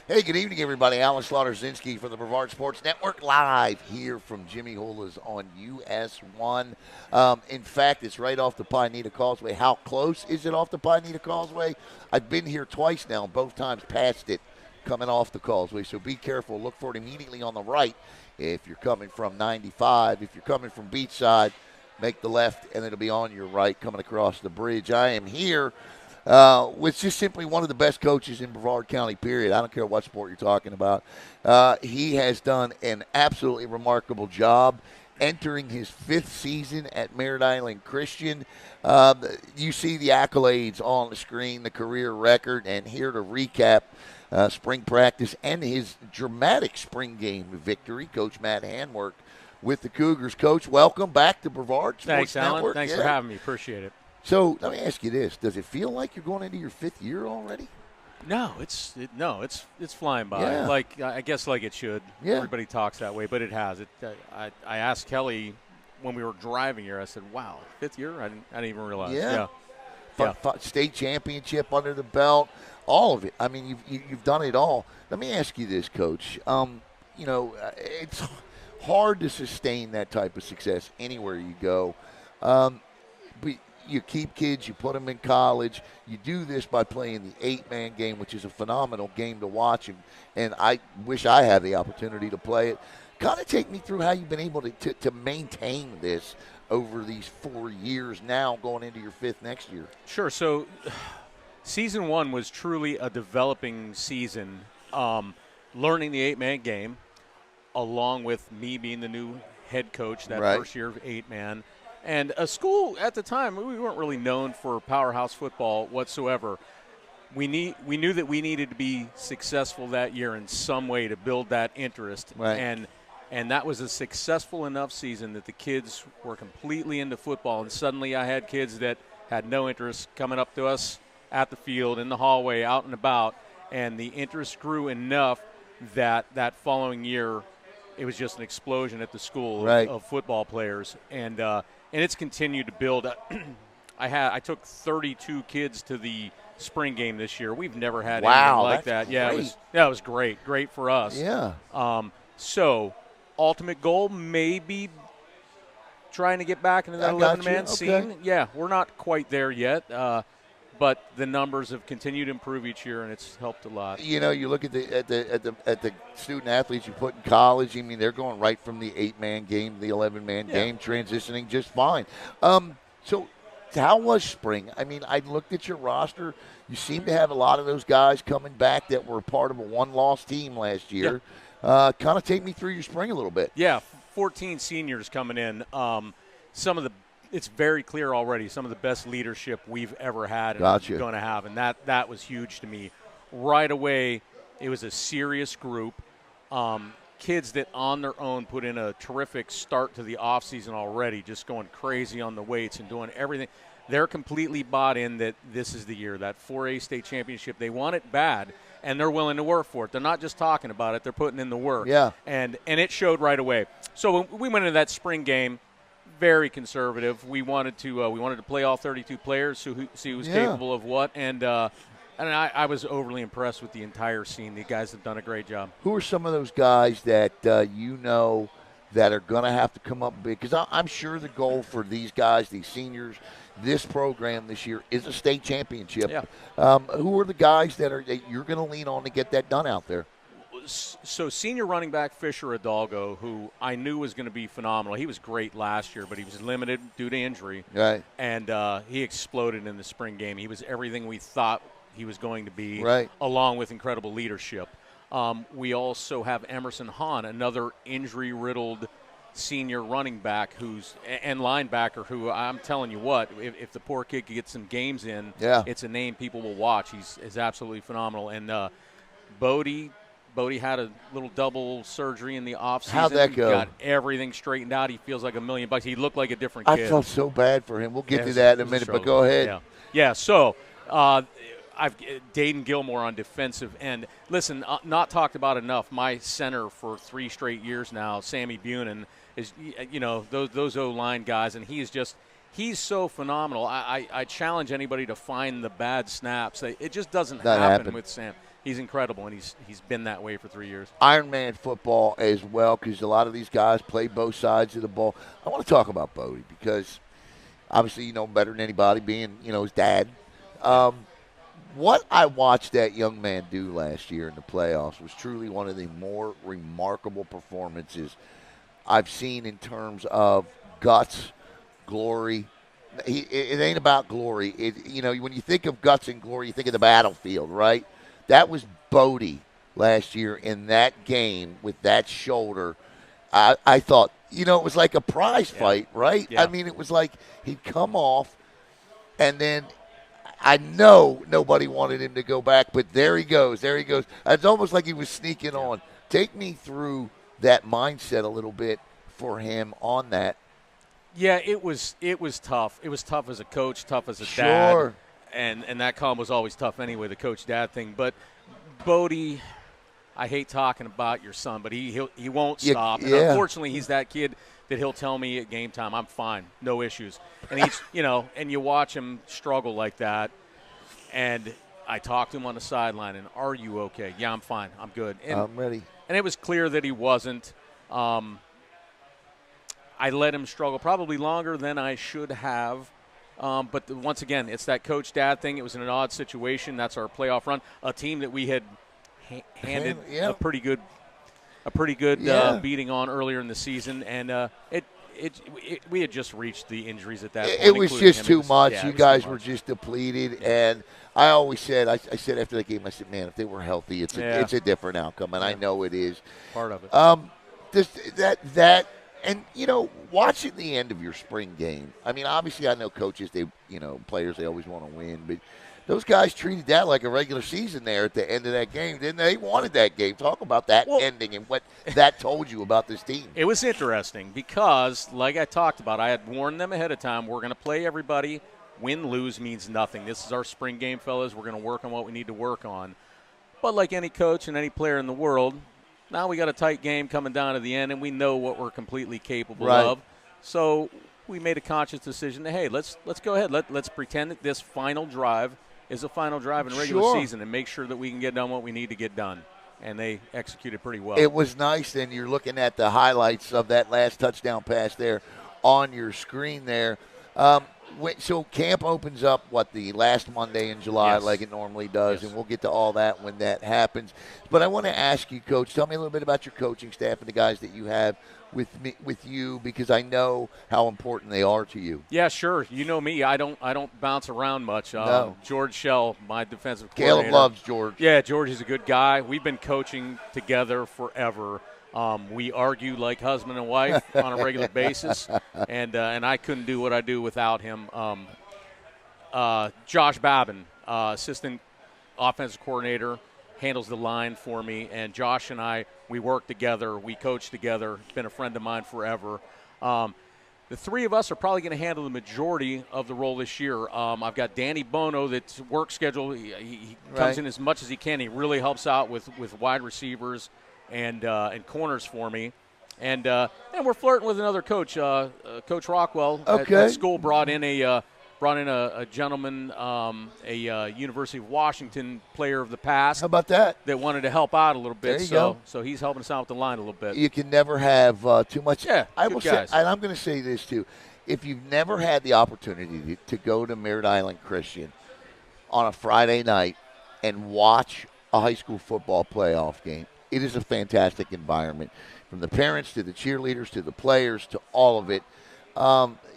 Hey, good evening, everybody. Alan Slaughter-Zinski from the Brevard Sports Network, live here from Jimmy Hula'S on US1. In fact, it's right off the Pineda Causeway. How close is it off the Pineda Causeway? I've been here twice now, both times past it, coming off the causeway. So be careful. Look for it immediately on the right if you're coming from 95. If you're coming from Beachside, make the left, and it'll be on your right coming across the bridge. I am here with just simply one of the best coaches in Brevard County, period. I don't care what sport you're talking about. He has done an absolutely remarkable job entering his 5th season at Merritt Island Christian. You see the accolades on the screen, the career record, and here to recap spring practice and his dramatic spring game victory, Coach Matt Handwork with the Cougars. Coach, welcome back to Brevard Sports Thanks, Alan. Network. Thanks for having me. Appreciate it. So let me ask you this: does it feel like you're going into your 5th year already? No, it's flying by. Yeah. Like I guess like it should. Yeah. Everybody talks that way, but it has. I asked Kelly when we were driving here. I said, "Wow, 5th year? I didn't even realize." Yeah. Yeah. State championship under the belt, all of it. I mean, you've done it all. Let me ask you this, Coach. It's hard to sustain that type of success anywhere you go. But you keep kids, you put them in college. You do this by playing the 8-man game, which is a phenomenal game to watch. And I wish I had the opportunity to play it. Kind of take me through how you've been able to maintain this over these 4 years now, going into your 5th next year. Sure. So, season 1 was truly a developing season, learning the 8-man game, along with me being the new head coach that Right. first year of 8-man. And a school at the time, we weren't really known for powerhouse football whatsoever. We knew that we needed to be successful that year in some way to build that interest. Right. And that was a successful enough season that the kids were completely into football. And suddenly I had kids that had no interest coming up to us at the field, in the hallway, out and about. And the interest grew enough that following year it was just an explosion at the school Right. of football players. And it's continued to build. I took 32 kids to the spring game this year. We've never had anything like that. Great. Yeah, it was great for us. Yeah. So, ultimate goal maybe trying to get back into that 11-man scene. Yeah, we're not quite there yet. But the numbers have continued to improve each year, and it's helped a lot. You know, you look at the student athletes you put in college. I mean, they're going right from the 8-man game, the 11-man game, transitioning just fine. So, how was spring? I mean, I looked at your roster. You seem to have a lot of those guys coming back that were part of a one-loss team last year. Yeah. Kind of take me through your spring a little bit. Yeah, 14 seniors coming in. It's very clear already some of the best leadership we've ever had and Gotcha. going to have, and that was huge to me. Right away, it was a serious group. Kids that on their own put in a terrific start to the offseason already, just going crazy on the weights and doing everything. They're completely bought in that this is the year, that 4A state championship. They want it bad, and they're willing to work for it. They're not just talking about it. They're putting in the work. Yeah. And it showed right away. So when we went into that spring game, very conservative. We wanted to play all 32 players, see who's capable of what, and I was overly impressed with the entire scene. The guys have done a great job. Who are some of those guys that that are going to have to come up big? Because I'm sure the goal for these guys, these seniors, this program this year is a state championship. Yeah. Who are the guys that you're going to lean on to get that done out there? So senior running back Fisher Hidalgo, who I knew was going to be phenomenal. He was great last year, but he was limited due to injury. Right. And he exploded in the spring game. He was everything we thought he was going to be, right, along with incredible leadership. We also have Emerson Hahn, another injury-riddled senior running back and linebacker who, I'm telling you what, if the poor kid could get some games in, it's a name people will watch. He's absolutely phenomenal. And Bodie had a little double surgery in the offseason. How'd that go? He got everything straightened out. He feels like $1 million. He looked like a different kid. I felt so bad for him. We'll get to that in a minute, but go ahead. Yeah. So I've Dayton Gilmore on defensive end. Listen, not talked about enough. My center for 3 straight years now, Sammy Bunin, is those O-line guys, and he's so phenomenal. I challenge anybody to find the bad snaps. It just doesn't happen with Sam. he's incredible, and he's been that way for 3 years. Ironman football as well, because a lot of these guys play both sides of the ball. I want to talk about Bodie because obviously you know him better than anybody, being his dad. What I watched that young man do last year in the playoffs was truly one of the more remarkable performances I've seen in terms of guts, glory. It ain't about glory. When you think of guts and glory, you think of the battlefield, right? That was Bodie last year in that game with that shoulder. I thought, it was like a prize fight, right? Yeah. I mean, it was like he'd come off, and then I know nobody wanted him to go back, but there he goes. There he goes. It's almost like he was sneaking on. Take me through that mindset a little bit for him on that. Yeah, it was tough. It was tough as a coach, tough as a dad. Sure. And that column was always tough anyway, the coach-dad thing. But Bodie, I hate talking about your son, but he won't stop. And unfortunately, he's that kid that he'll tell me at game time, I'm fine, no issues. And he's, and you watch him struggle like that. And I talked to him on the sideline, and are you okay? Yeah, I'm fine. I'm good. And, I'm ready. And it was clear that he wasn't. I let him struggle probably longer than I should have. But once again, it's that coach-dad thing. It was in an odd situation. That's our playoff run. A team that we had handed a pretty good beating on earlier in the season, and we had just reached the injuries at that point. It was just too much. Yeah, you guys were just depleted, and I always said, I said after the game, I said, man, if they were healthy, it's a different outcome, and I know it is. Part of it. And, watching the end of your spring game, I mean, obviously I know coaches, players, they always want to win, but those guys treated that like a regular season there at the end of that game, didn't they? They wanted that game. Talk about that ending and what that told you about this team. It was interesting because, like I talked about, I had warned them ahead of time, we're going to play everybody. Win, lose means nothing. This is our spring game, fellas. We're going to work on what we need to work on. But like any coach and any player in the world, now we got a tight game coming down to the end, and we know what we're completely capable of. So we made a conscious decision that, hey, let's go ahead. Let's pretend that this final drive is a final drive in regular season and make sure that we can get done what we need to get done. And they executed pretty well. It was nice, and you're looking at the highlights of that last touchdown pass there on your screen there. So camp opens up, the last Monday in July like it normally does, and we'll get to all that when that happens. But I want to ask you, Coach, tell me a little bit about your coaching staff and the guys that you have with you, because I know how important they are to you. Yeah, sure. You know me. I don't bounce around much. No. George Shell, my defensive coordinator. Caleb loves George. Yeah, George is a good guy. We've been coaching together forever. We argue like husband and wife on a regular basis, and I couldn't do what I do without him. Josh Babin, assistant offensive coordinator, handles the line for me, and Josh and I, we work together, we coach together. Been a friend of mine forever. The three of us are probably going to handle the majority of the role this year. I've got Danny Bono, that's work schedule. He comes in as much as he can. He really helps out with wide receivers and corners for me, and we're flirting with another coach. Coach Rockwell at school brought in a gentleman, a University of Washington player of the past. How about that? That wanted to help out a little bit. There you go. So he's helping us out with the line a little bit. You can never have too much. Yeah, I good will guys. say, and I'm going to say this too: if you've never had the opportunity to go to Merritt Island Christian on a Friday night and watch a high school football playoff game, it is a fantastic environment, from the parents to the cheerleaders to the players to all of it.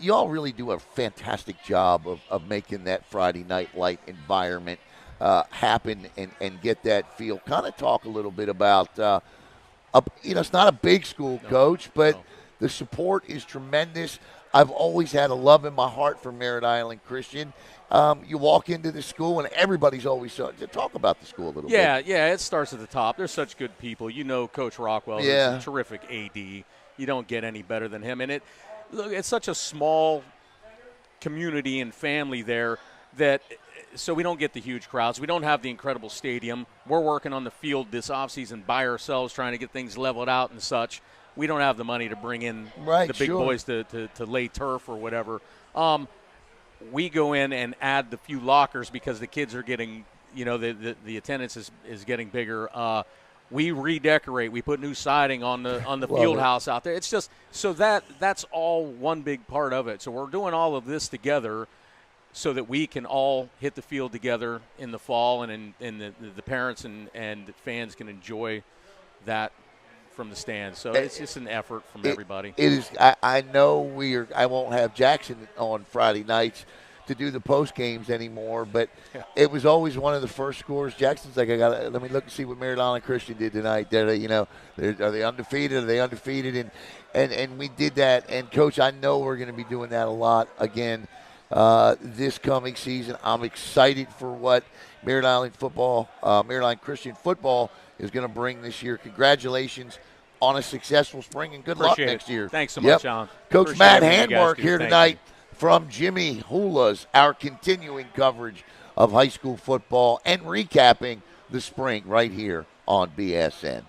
You all really do a fantastic job of making that Friday night light environment happen and get that feel. Kind of talk a little bit about, it's not a big school, Coach, but the support is tremendous. I've always had a love in my heart for Merritt Island Christian. You walk into the school, and everybody's always talk about the school a little bit. Yeah, it starts at the top. They're such good people. You know Coach Rockwell is a terrific AD. You don't get any better than him. And it's such a small community and family there that so we don't get the huge crowds. We don't have the incredible stadium. We're working on the field this offseason by ourselves, trying to get things leveled out and such. We don't have the money to bring in the big boys to lay turf or whatever. We go in and add the few lockers because the kids are getting the attendance is getting bigger. We redecorate. We put new siding on the field house out there. It's just so that's all one big part of it. So we're doing all of this together so that we can all hit the field together in the fall, and the parents and fans can enjoy that from the stands. So it's just an effort from everybody. It is. I know I won't have Jackson on Friday nights to do the post games anymore, but it was always one of the first scores. Jackson's like, let me look and see what Merritt Island Christian did tonight. Are they undefeated? Are they undefeated? And we did that. And Coach, I know we're going to be doing that a lot again this coming season. I'm excited for what Merritt Island Christian football is going to bring this year. Congratulations on a successful spring, and good luck next year. Thanks so much, John. Coach Appreciate Matt Handwork here tonight from Jimmy Hula'S, our continuing coverage of high school football and recapping the spring right here on BSN.